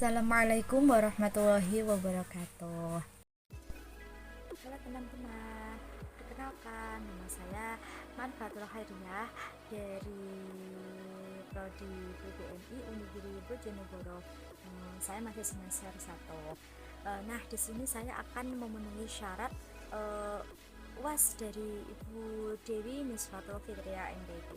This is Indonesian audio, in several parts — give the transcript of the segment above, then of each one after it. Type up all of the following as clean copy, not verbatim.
Assalamualaikum warahmatullahi wabarakatuh. Halo teman-teman, perkenalkan nama saya Manfatul Khairiyah dari Prodi PPMI Unigiri Bojonegoro. Saya masih semester 1. Nah, di sini saya akan memenuhi syarat UAS dari Ibu Dewi Nisfatul Fitria MPD.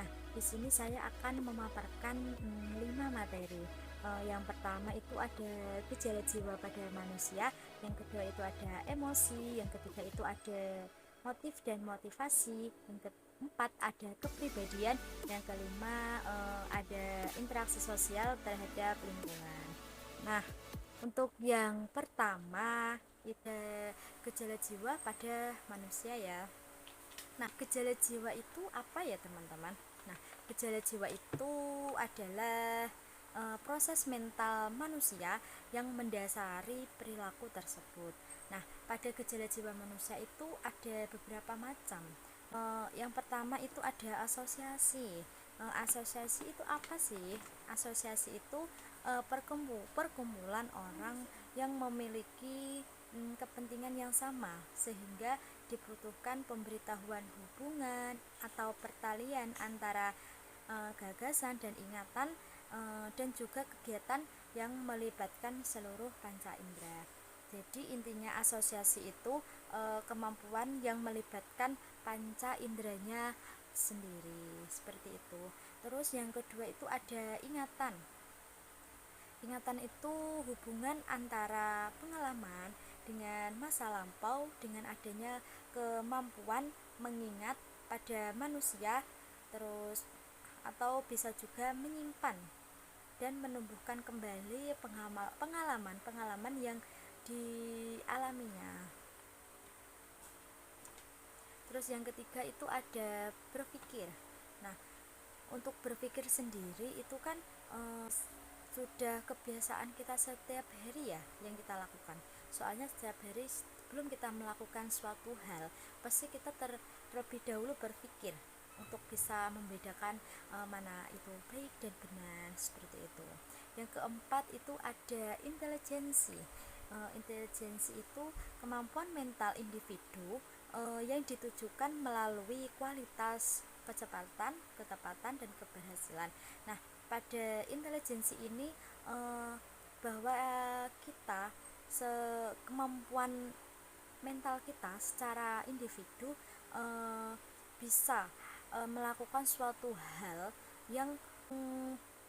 Nah, di sini saya akan memaparkan 5 materi. Yang pertama itu ada gejala jiwa pada manusia, yang kedua itu ada emosi, yang ketiga itu ada motif dan motivasi, yang keempat ada kepribadian, yang kelima ada interaksi sosial terhadap lingkungan. Nah, untuk yang pertama itu gejala jiwa pada manusia ya. Nah, gejala jiwa itu apa ya teman-teman? Nah, gejala jiwa itu adalah proses mental manusia yang mendasari perilaku tersebut. Nah, pada gejala jiwa manusia itu ada beberapa macam. Yang pertama itu ada asosiasi. Asosiasi itu apa sih? Asosiasi itu perkumpulan orang yang memiliki kepentingan yang sama sehingga dibutuhkan pemberitahuan hubungan atau pertalian antara gagasan dan ingatan dan juga kegiatan yang melibatkan seluruh panca indera. Jadi intinya asosiasi itu kemampuan yang melibatkan panca inderanya sendiri, seperti itu. Terus yang kedua itu ada ingatan. Ingatan itu hubungan antara pengalaman dengan masa lampau dengan adanya kemampuan mengingat pada manusia, terus atau bisa juga menyimpan dan menumbuhkan kembali pengalaman-pengalaman yang dialaminya. Terus yang ketiga itu ada berpikir. Nah, untuk berpikir sendiri itu kan sudah kebiasaan kita setiap hari ya yang kita lakukan. Soalnya setiap hari sebelum kita melakukan suatu hal pasti kita terlebih dahulu berpikir untuk bisa membedakan mana itu baik dan benar, seperti itu. Yang keempat itu ada intelijensi. Intelijensi itu kemampuan mental individu yang ditujukan melalui kualitas, kecepatan, ketepatan, dan keberhasilan. Nah, pada intelijensi ini bahwa kita kemampuan mental kita secara individu bisa melakukan suatu hal yang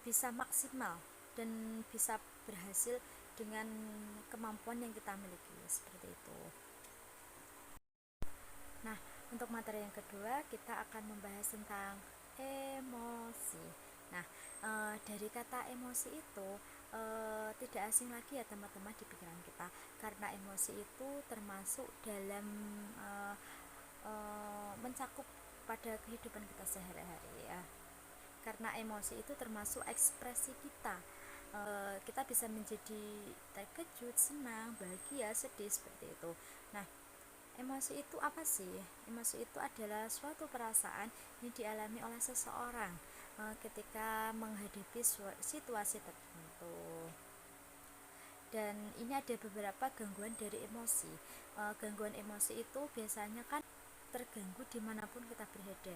bisa maksimal dan bisa berhasil dengan kemampuan yang kita miliki, seperti itu. Nah, untuk materi yang kedua kita akan membahas tentang emosi. Nah, dari kata emosi itu tidak asing lagi ya teman-teman di pikiran kita, karena emosi itu termasuk dalam mencakup pada kehidupan kita sehari-hari ya. Karena emosi itu termasuk ekspresi kita. Kita bisa menjadi terkejut, senang, bahagia, sedih, seperti itu. Nah, emosi itu apa sih? Emosi itu adalah suatu perasaan yang dialami oleh seseorang ketika menghadapi situasi tertentu. Dan ini ada beberapa gangguan dari emosi. Gangguan emosi itu biasanya kan terganggu dimanapun kita berada.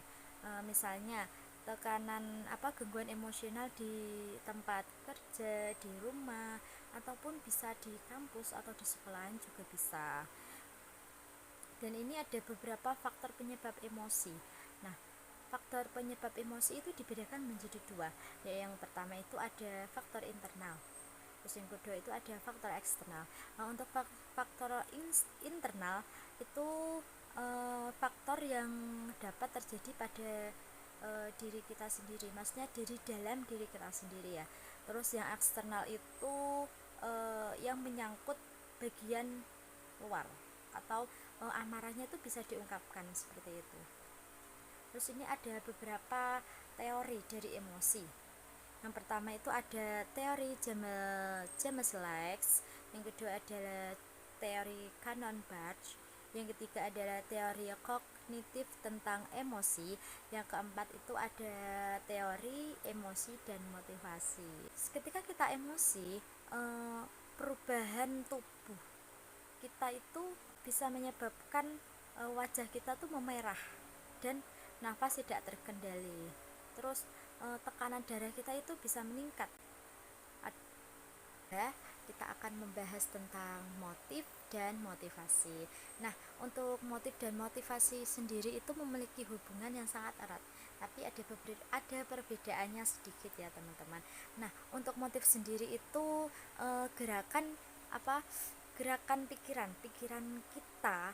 Misalnya tekanan gangguan emosional di tempat kerja, di rumah, ataupun bisa di kampus atau di sekolahan juga bisa. Dan ini ada beberapa faktor penyebab emosi. Nah, faktor penyebab emosi itu dibedakan menjadi dua. Yang pertama itu ada faktor internal, terus yang kedua itu ada faktor eksternal. Nah, untuk faktor internal itu faktor yang dapat terjadi pada diri kita sendiri, maksudnya dari dalam diri kita sendiri ya. Terus yang eksternal itu yang menyangkut bagian luar atau amarahnya itu bisa diungkapkan, seperti itu. Terus ini ada beberapa teori dari emosi. Yang pertama itu ada teori James Lex, yang kedua adalah teori Canon Barth, yang ketiga adalah teori kognitif tentang emosi. Yang keempat itu ada teori emosi dan motivasi. Ketika kita emosi, perubahan tubuh kita itu bisa menyebabkan wajah kita tuh memerah dan nafas tidak terkendali. Terus tekanan darah kita itu bisa meningkat. Kita akan membahas tentang motif dan motivasi. Nah, untuk motif dan motivasi sendiri itu memiliki hubungan yang sangat erat, tapi ada perbedaannya sedikit ya teman-teman. Nah, untuk motif sendiri itu gerakan pikiran kita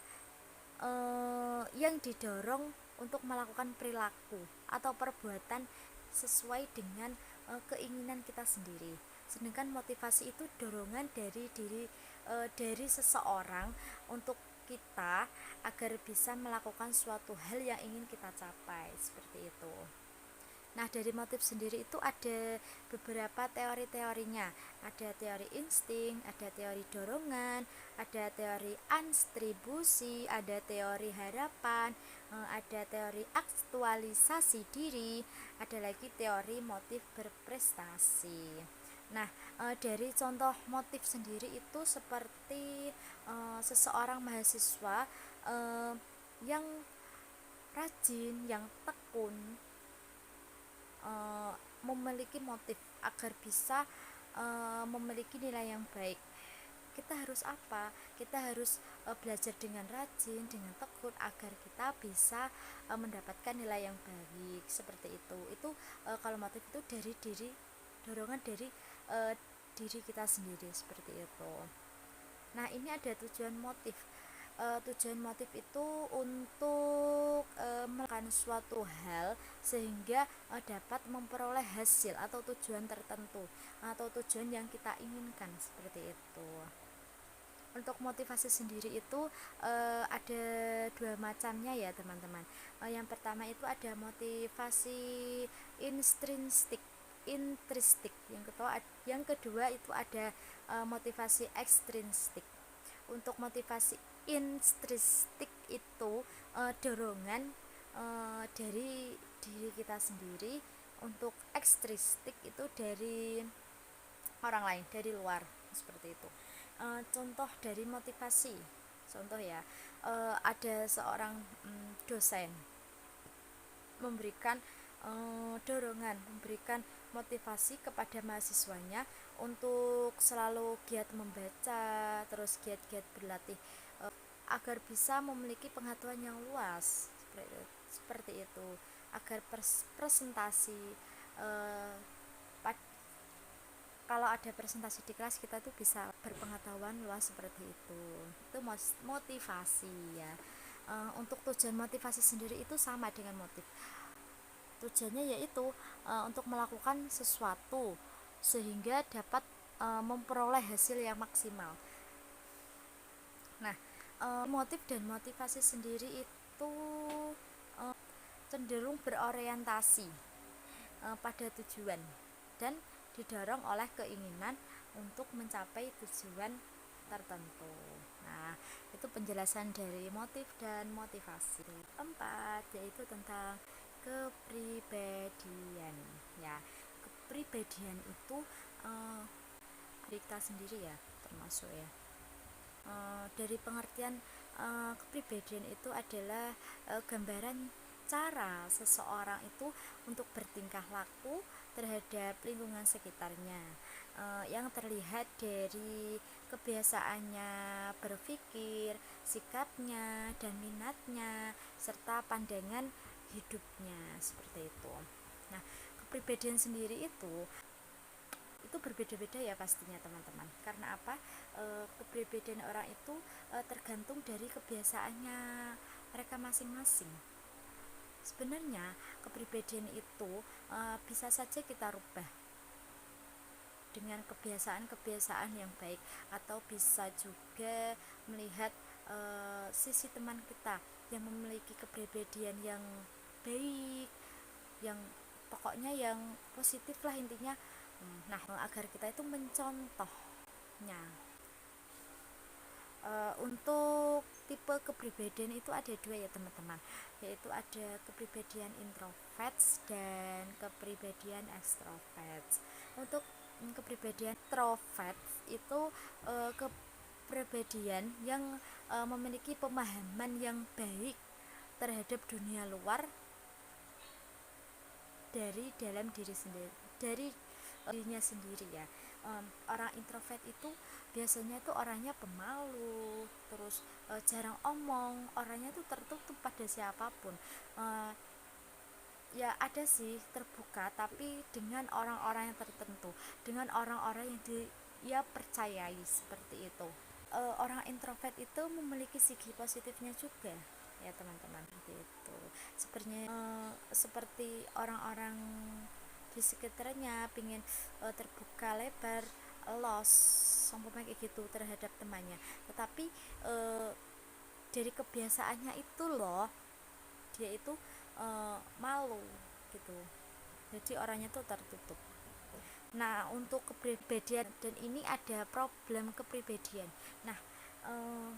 yang didorong untuk melakukan perilaku atau perbuatan sesuai dengan keinginan kita sendiri. Sedangkan motivasi itu dorongan dari seseorang untuk kita agar bisa melakukan suatu hal yang ingin kita capai, seperti itu. Nah, dari motif sendiri itu ada beberapa teori-teorinya. Ada teori insting, ada teori dorongan, ada teori anstribusi, ada teori harapan, ada teori aktualisasi diri, ada lagi teori motif berprestasi. Nah, dari contoh motif sendiri itu seperti seseorang mahasiswa yang rajin, yang tekun, memiliki motif agar bisa memiliki nilai yang baik. Kita harus apa? Kita harus belajar dengan rajin, dengan tekun agar kita bisa mendapatkan nilai yang baik, seperti itu. Itu kalau motif itu dorongan dari diri kita sendiri, seperti itu. Nah, ini ada tujuan motif. Tujuan motif itu untuk melakukan suatu hal sehingga dapat memperoleh hasil atau tujuan tertentu atau tujuan yang kita inginkan, seperti itu. Untuk motivasi sendiri itu ada dua macamnya ya teman-teman. Yang pertama itu ada motivasi intrinsik, yang kedua itu ada motivasi ekstrinsik. Untuk motivasi intrinsic itu dorongan dari diri kita sendiri. Untuk ekstrinsik itu dari orang lain, dari luar, seperti itu. Contoh dari motivasi, contoh ya, ada seorang dosen memberikan dorongan, memberikan motivasi kepada mahasiswanya untuk selalu giat membaca, terus giat-giat berlatih agar bisa memiliki pengetahuan yang luas, seperti itu, agar presentasi kalau ada presentasi di kelas kita tuh bisa berpengetahuan luas, seperti itu motivasi ya. Untuk tujuan motivasi sendiri itu sama dengan motif. Tujuannya yaitu untuk melakukan sesuatu sehingga dapat memperoleh hasil yang maksimal. Nah, motif dan motivasi sendiri itu cenderung berorientasi pada tujuan dan didorong oleh keinginan untuk mencapai tujuan tertentu. Nah, itu penjelasan dari motif dan motivasi. Keempat, yaitu tentang kepribadian. Ya, kepribadian itu kita sendiri ya, termasuk ya. Dari pengertian kepribadian itu adalah gambaran cara seseorang itu untuk bertingkah laku terhadap lingkungan sekitarnya, yang terlihat dari kebiasaannya berpikir, sikapnya, dan minatnya, serta pandangan hidupnya, seperti itu. Nah, kepribadian sendiri itu berbeda-beda ya pastinya teman-teman. Karena apa? Kepribadian orang itu tergantung dari kebiasaannya mereka masing-masing. Sebenarnya kepribadian itu bisa saja kita rubah dengan kebiasaan-kebiasaan yang baik, atau bisa juga melihat sisi teman kita yang memiliki kepribadian yang baik, yang pokoknya yang positif lah intinya. Nah, agar kita itu mencontohnya. Untuk tipe kepribadian itu ada dua ya teman-teman, yaitu ada kepribadian introvert dan kepribadian extrovert. Untuk kepribadian introvert itu kepribadian yang memiliki pemahaman yang baik terhadap dunia luar dari dalam diri sendiri, dari dirinya sendiri ya. Orang introvert itu biasanya tuh orangnya pemalu, terus jarang omong, orangnya tuh tertutup pada siapapun. uh, ya ada sih terbuka, tapi dengan orang-orang yang tertentu, dengan orang-orang yang dia percayai seperti itu. Orang introvert itu memiliki segi positifnya juga ya teman-teman, gitu. Sepertinya seperti orang-orang di sekitarnya pingin terbuka lebar, los umpamanya kayak gitu terhadap temannya, tetapi dari kebiasaannya itu loh, dia itu malu gitu, jadi orangnya tuh tertutup. Nah, untuk kepribadian, dan ini ada problem kepribadian. Nah, eh,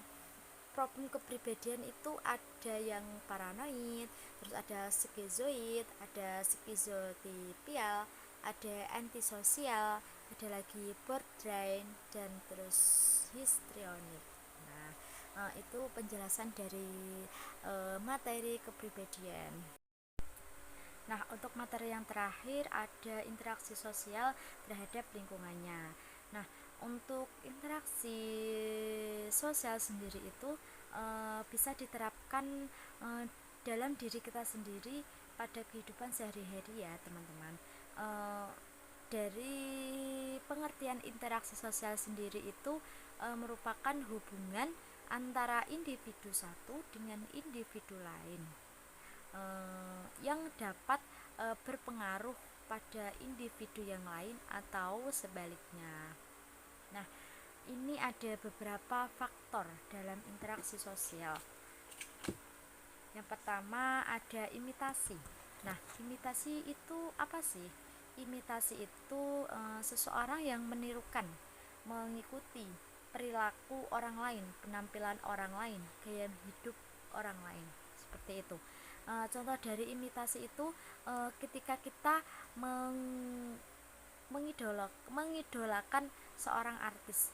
problem kepribadian itu ada yang paranoid, terus ada skizoid, ada skizotipial, ada antisosial, ada lagi borderline, dan terus histrionik. Nah, itu penjelasan dari materi kepribadian. Nah, untuk materi yang terakhir ada interaksi sosial terhadap lingkungannya. Nah, untuk interaksi sosial sendiri itu bisa diterapkan e, dalam diri kita sendiri pada kehidupan sehari-hari ya, teman-teman. E, dari pengertian interaksi sosial sendiri itu merupakan hubungan antara individu satu dengan individu lain yang dapat berpengaruh pada individu yang lain atau sebaliknya. Nah, ini ada beberapa faktor dalam interaksi sosial. Yang pertama ada imitasi. Nah, imitasi itu apa sih? Imitasi itu seseorang yang menirukan, mengikuti perilaku orang lain, penampilan orang lain, gaya hidup orang lain, seperti itu. Contoh dari imitasi itu ketika kita mengidolakan seorang artis,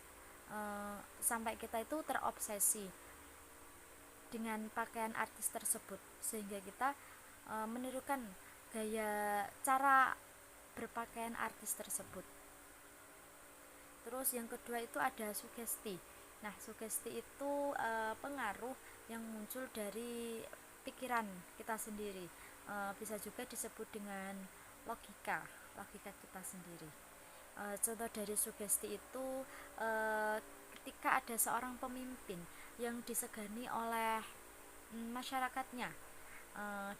sampai kita itu terobsesi dengan pakaian artis tersebut, sehingga kita menirukan gaya cara berpakaian artis tersebut. Terus yang kedua itu ada sugesti. Nah, sugesti itu pengaruh yang muncul dari pikiran kita sendiri. Bisa juga disebut dengan logika, logika kita sendiri. Contoh dari sugesti itu ketika ada seorang pemimpin yang disegani oleh masyarakatnya,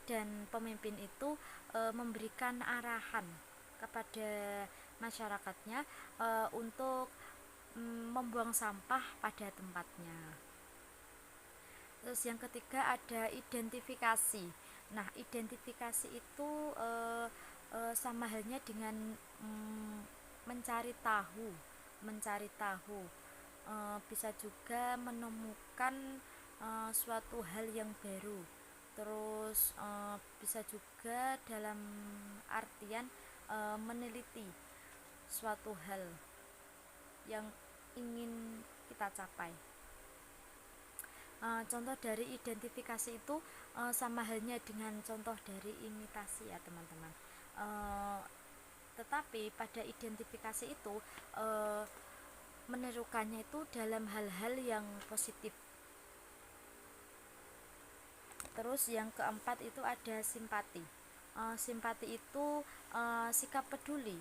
dan pemimpin itu memberikan arahan kepada masyarakatnya untuk membuang sampah pada tempatnya. Terus yang ketiga ada identifikasi. Nah, identifikasi itu sama halnya dengan mencari tahu, mencari tahu. Bisa juga menemukan suatu hal yang baru. Terus bisa juga dalam artian meneliti suatu hal yang ingin kita capai. Contoh dari identifikasi itu sama halnya dengan contoh dari imitasi ya teman-teman. Tetapi pada identifikasi itu menirukannya itu dalam hal-hal yang positif. Terus yang keempat itu ada simpati. Simpati itu sikap peduli,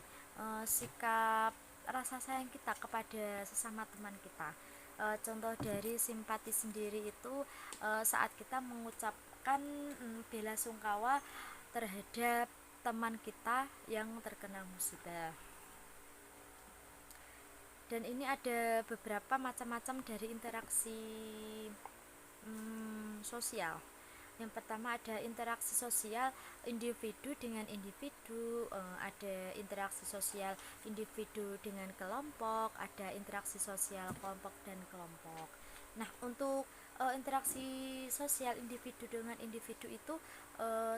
sikap rasa sayang kita kepada sesama teman kita. Contoh dari simpati sendiri itu saat kita mengucapkan bela sungkawa terhadap teman kita yang terkena musibah. Dan ini ada beberapa macam-macam dari interaksi sosial. Yang pertama ada interaksi sosial individu dengan individu, ada interaksi sosial individu dengan kelompok, ada interaksi sosial kelompok dan kelompok. Nah, untuk interaksi sosial individu dengan individu itu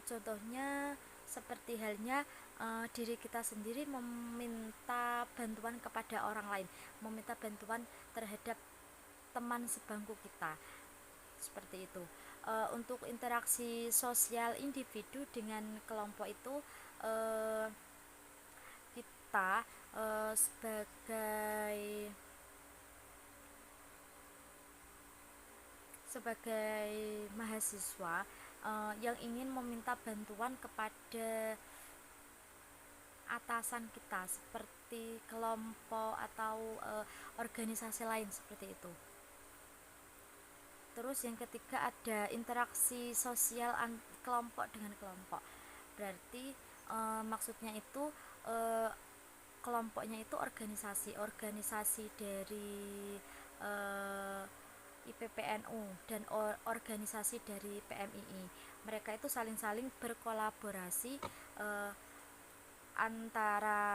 contohnya seperti halnya diri kita sendiri meminta bantuan kepada orang lain, meminta bantuan terhadap teman sebangku kita, seperti itu. Untuk interaksi sosial individu dengan kelompok itu eh, kita sebagai sebagai mahasiswa yang ingin meminta bantuan kepada atasan kita seperti kelompok atau organisasi lain seperti itu. Terus yang ketiga ada interaksi sosial kelompok dengan kelompok. Berarti maksudnya itu eh, kelompoknya itu organisasi dari eh, IPPNU dan organisasi dari PMII. Mereka itu saling-saling berkolaborasi eh, antara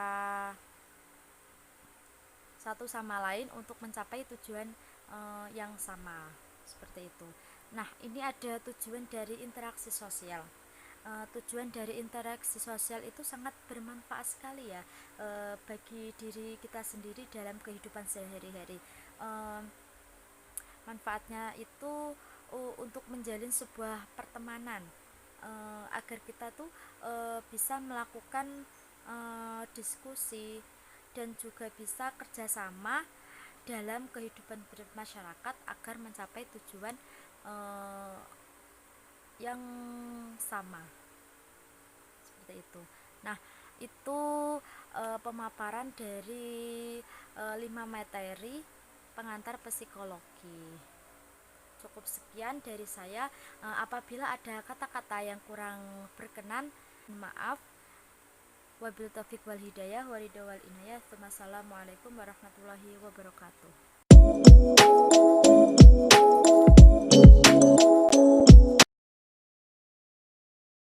satu sama lain untuk mencapai tujuan yang sama, seperti itu. Nah, ini ada tujuan dari interaksi sosial. Tujuan dari interaksi sosial itu sangat bermanfaat sekali ya bagi diri kita sendiri dalam kehidupan sehari-hari. Manfaatnya itu untuk menjalin sebuah pertemanan, agar kita tuh bisa melakukan diskusi dan juga bisa kerjasama dalam kehidupan bermasyarakat agar mencapai tujuan uh, yang sama, seperti itu. Nah, itu pemaparan dari 5 materi pengantar psikologi. Cukup sekian dari saya. Apabila ada kata-kata yang kurang berkenan, maaf. Wabil taufiq wal hidayah, wal inayah. Wassalamualaikum warahmatullahi wabarakatuh.